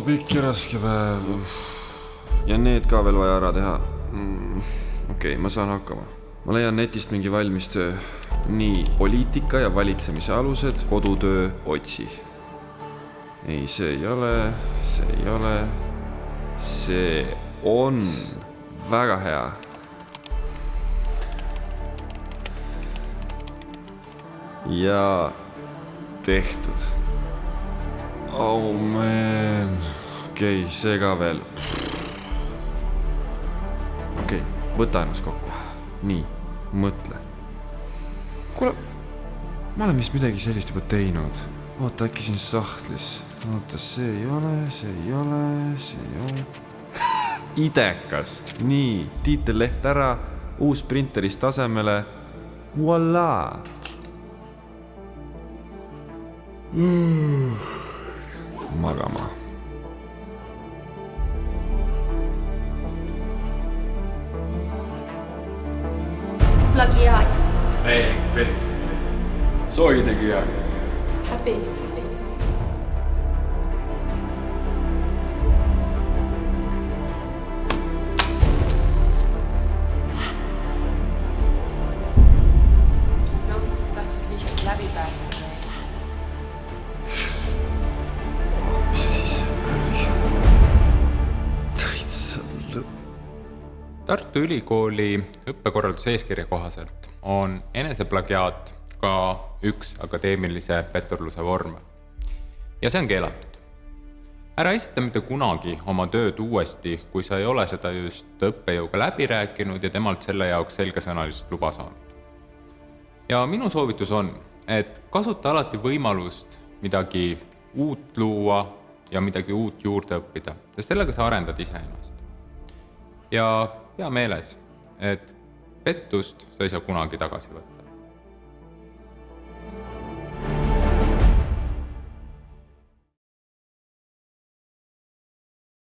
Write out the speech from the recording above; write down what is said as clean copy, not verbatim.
Pikk ja raske päev. Ja need ka veel vaja ära teha. Okei, ma saan hakkama. Ma leian netist mingi valmis töö. Nii, poliitika ja valitsemise alused, kodutöö, otsi. Ei, see ei ole, see ei ole. See on väga hea. Ja tehtud. Oh man. Okei, see ka veel. Okei, võta ennast kokku. Nii, mõtle. Kuule, ma olen vist midagi sellist juba teinud. Oota, äkki siin sahtlis. Oota, see ei ole, see ei ole, see ei ole. Idekas. Nii, tiitelleht ära, uus printerist tasemele. Voila! Magama. Plagiaat. Täielik pettu. Soitegija. Häbi. No, tahtsid lihtsalt läbi pääseda. Mis see siis oli? Täitsa lõpp. Tartu Ülikooli õppekorralduse eeskirja kohaselt on eneseplagiaat ka üks akadeemilise petturluse vorm. Ja see on keelatud. Ära esita mitte kunagi oma tööd uuesti, kui sa ei ole seda just õppejõuga läbi rääkinud ja temalt selle jaoks selgesõnalist luba saanud. Ja minu soovitus on, et kasuta alati võimalust midagi uut luua ja midagi uut juurde õppida, sest sellega sa arendad iseennast. Ja pea meeles, et pettust sa ei saa kunagi tagasi võtta.